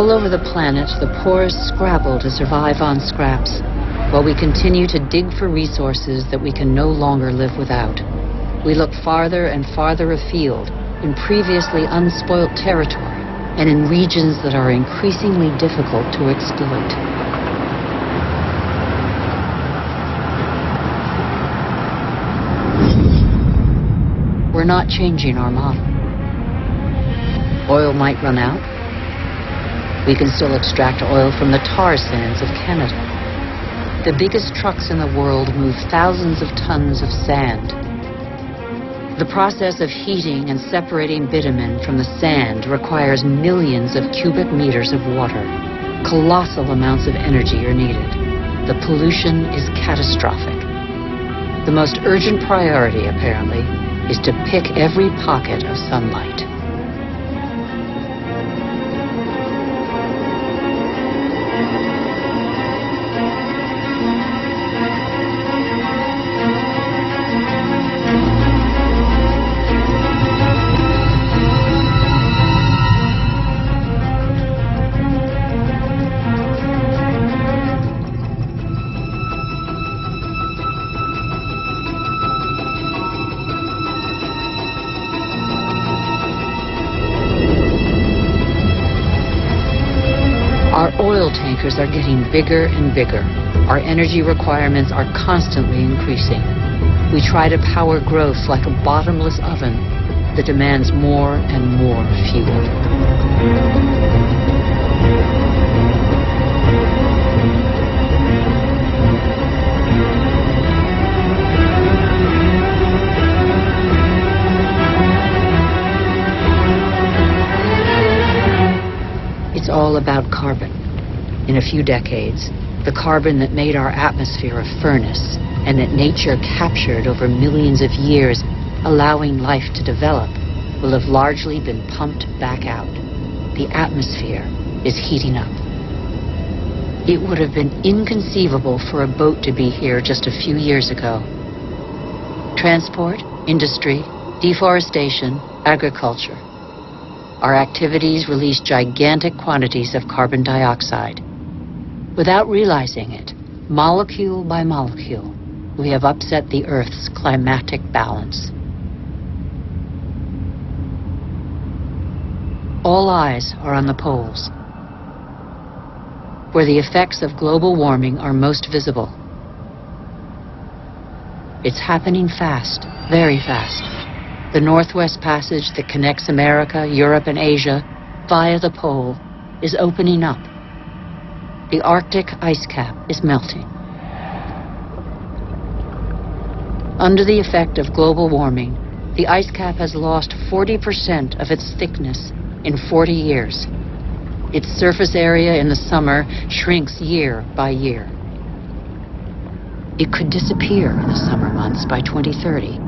All over the planet, the poorest scrabble to survive on scraps, while we continue to dig for resources that we can no longer live without. We look farther and farther afield, in previously unspoilt territory, and in regions that are increasingly difficult to exploit. We're not changing our model. Oil might run out. We can still extract oil from the tar sands of Canada. The biggest trucks in the world move thousands of tons of sand. The process of heating and separating bitumen from the sand requires millions of cubic meters of water. Colossal amounts of energy are needed. The pollution is catastrophic. The most urgent priority, apparently, is to pick every pocket of sunlight. Our oil tankers are getting bigger and bigger. Our energy requirements are constantly increasing. We try to power growth like a bottomless oven that demands more and more fuel. It's all about carbon. In a few decades, the carbon that made our atmosphere a furnace and that nature captured over millions of years, allowing life to develop, will have largely been pumped back out. The atmosphere is heating up. It would have been inconceivable for a boat to be here just a few years ago. Transport, industry, deforestation, agriculture. Our activities release gigantic quantities of carbon dioxide. Without realizing it, molecule by molecule, we have upset the Earth's climatic balance. All eyes are on the poles, where the effects of global warming are most visible. It's happening fast, very fast. The Northwest Passage that connects America, Europe, and Asia via the pole is opening up. The Arctic ice cap is melting. Under the effect of global warming, the ice cap has lost 40% of its thickness in 40 years. Its surface area in the summer shrinks year by year. It could disappear in the summer months by 2030.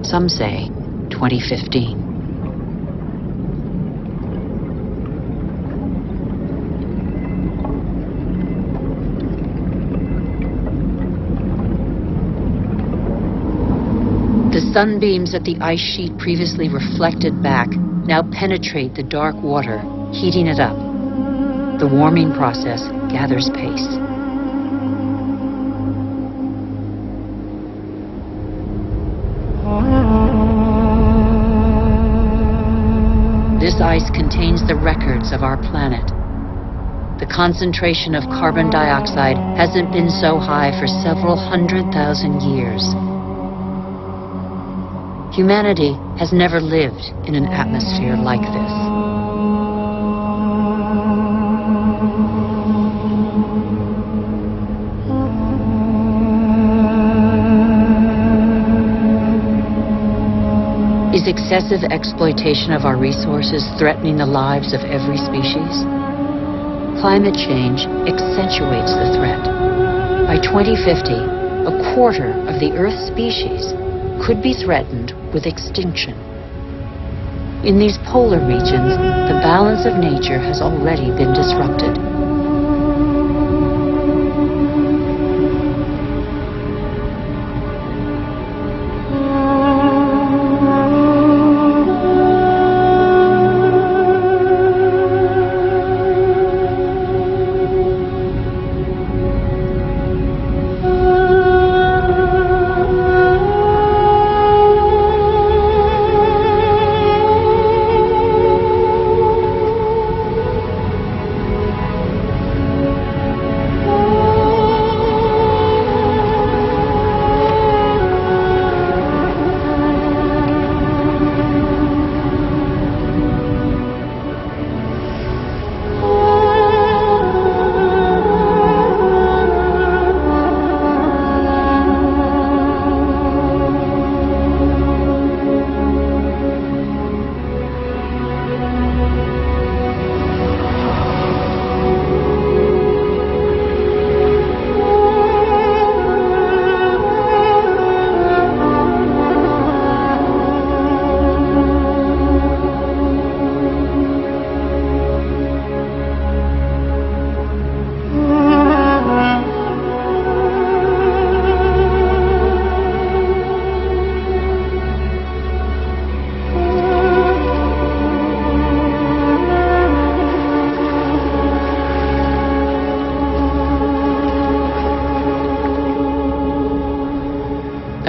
Some say 2015. The sunbeams that the ice sheet previously reflected back now penetrate the dark water, heating it up. The warming process gathers pace. This ice contains the records of our planet. The concentration of carbon dioxide hasn't been so high for several 100,000 years. Humanity has never lived in an atmosphere like this. Is excessive exploitation of our resources threatening the lives of every species? Climate change accentuates the threat. By 2050, a quarter of the Earth's species could be threatened with extinction. In these polar regions, the balance of nature has already been disrupted.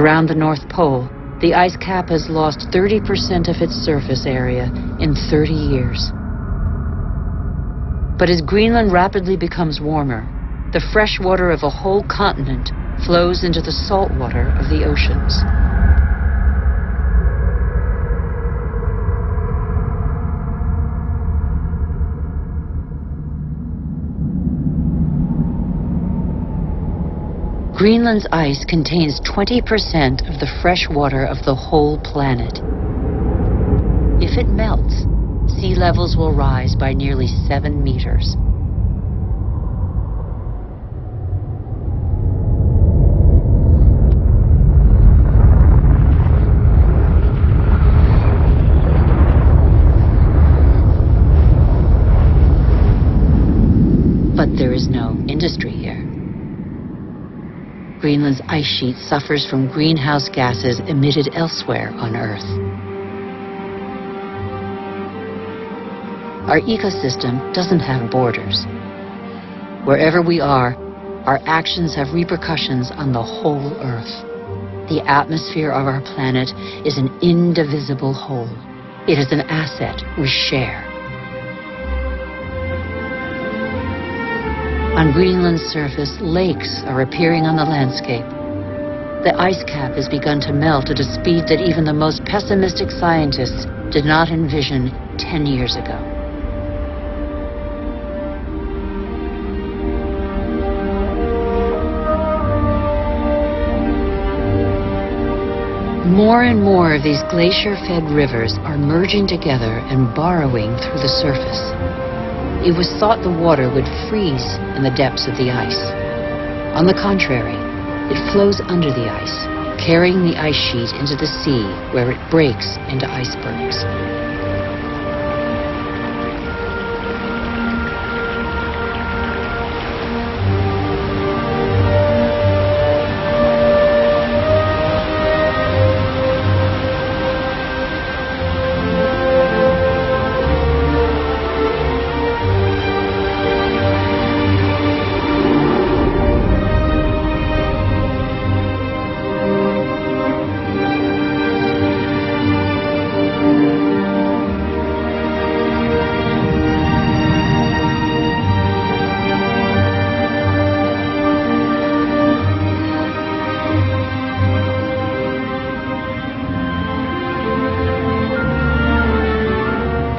Around the North Pole, the ice cap has lost 30% of its surface area in 30 years. But as Greenland rapidly becomes warmer, the fresh water of a whole continent flows into the salt water of the oceans. Greenland's ice contains 20% of the fresh water of the whole planet. If it melts, sea levels will rise by nearly 7 meters. But there is no industry here. Greenland's ice sheet suffers from greenhouse gases emitted elsewhere on Earth. Our ecosystem doesn't have borders. Wherever we are, our actions have repercussions on the whole Earth. The atmosphere of our planet is an indivisible whole. It is an asset we share. On Greenland's surface, lakes are appearing on the landscape. The ice cap has begun to melt at a speed that even the most pessimistic scientists did not envision 10 years ago. More and more of these glacier-fed rivers are merging together and burrowing through the surface. It was thought the water would freeze in the depths of the ice. On the contrary, it flows under the ice, carrying the ice sheet into the sea where it breaks into icebergs.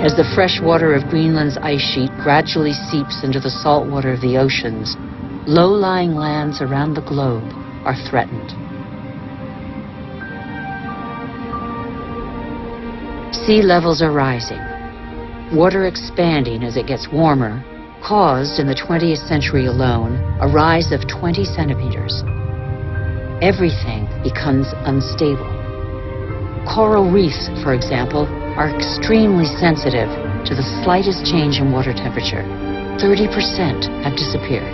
As the fresh water of Greenland's ice sheet gradually seeps into the salt water of the oceans, low-lying lands around the globe are threatened. Sea levels are rising. Water expanding as it gets warmer caused, in the 20th century alone, a rise of 20 centimeters. Everything becomes unstable. Coral reefs, for example, are extremely sensitive to the slightest change in water temperature. 30% have disappeared.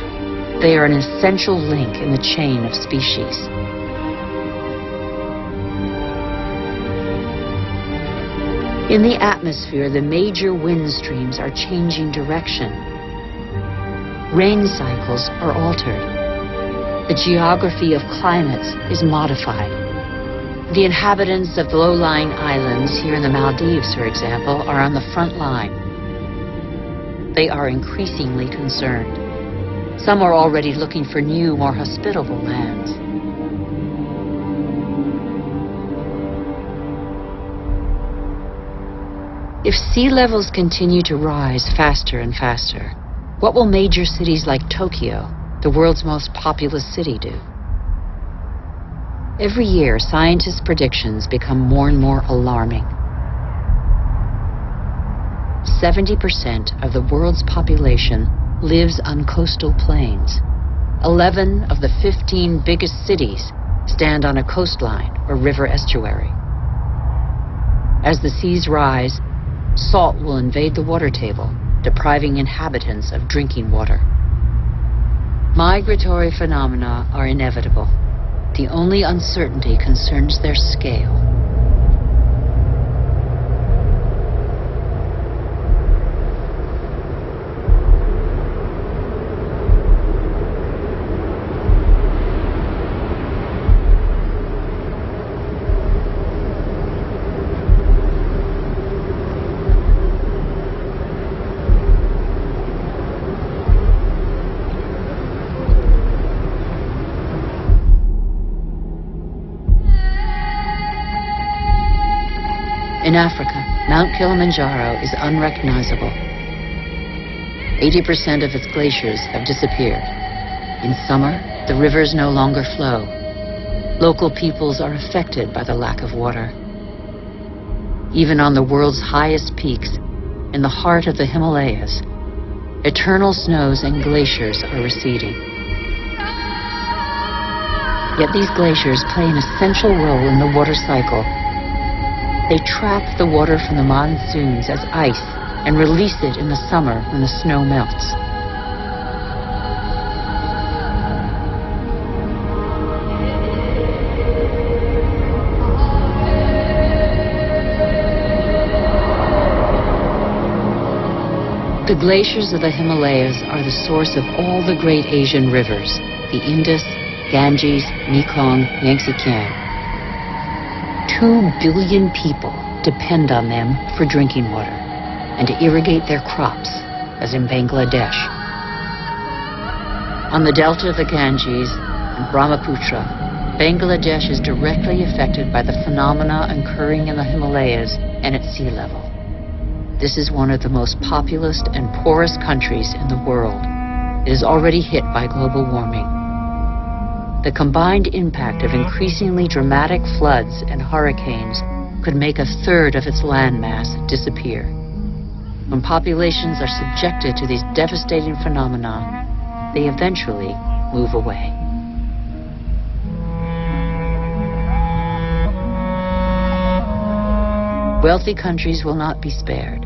They are an essential link in the chain of species. In the atmosphere, the major wind streams are changing direction. Rain cycles are altered. The geography of climates is modified. The inhabitants of the low-lying islands here in the Maldives, for example, are on the front line. They are increasingly concerned. Some are already looking for new, more hospitable lands. If sea levels continue to rise faster and faster, what will major cities like Tokyo, the world's most populous city, do? Every year, scientists' predictions become more and more alarming. 70% of the world's population lives on coastal plains. 11 of the 15 biggest cities stand on a coastline or river estuary. As the seas rise, salt will invade the water table, depriving inhabitants of drinking water. Migratory phenomena are inevitable. The only uncertainty concerns their scale. In Africa, Mount Kilimanjaro is unrecognizable. 80% of its glaciers have disappeared. In summer, the rivers no longer flow. Local peoples are affected by the lack of water. Even on the world's highest peaks, in the heart of the Himalayas, eternal snows and glaciers are receding. Yet these glaciers play an essential role in the water cycle. They trap the water from the monsoons as ice and release it in the summer when the snow melts. The glaciers of the Himalayas are the source of all the great Asian rivers, the Indus, Ganges, Mekong, Yangtze-Kiang. 2 billion people depend on them for drinking water and to irrigate their crops, as in Bangladesh. On the delta of the Ganges and Brahmaputra, Bangladesh is directly affected by the phenomena occurring in the Himalayas and at sea level. This is one of the most populous and poorest countries in the world. It is already hit by global warming. The combined impact of increasingly dramatic floods and hurricanes could make a third of its landmass disappear. When populations are subjected to these devastating phenomena, they eventually move away. Wealthy countries will not be spared.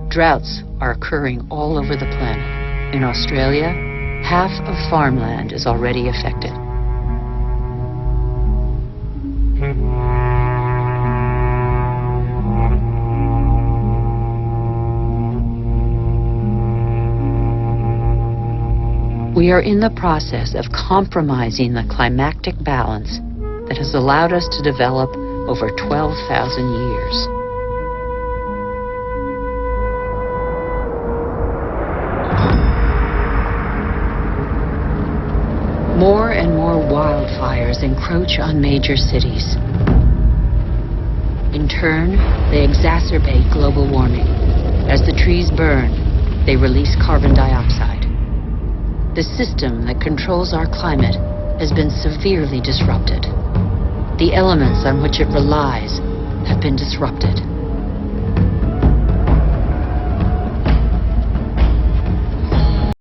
Droughts are occurring all over the planet. In Australia, half of farmland is already affected. We are in the process of compromising the climactic balance that has allowed us to develop over 12,000 years. More and more wildfires encroach on major cities. In turn, they exacerbate global warming. As the trees burn, they release carbon dioxide. The system that controls our climate has been severely disrupted. The elements on which it relies have been disrupted.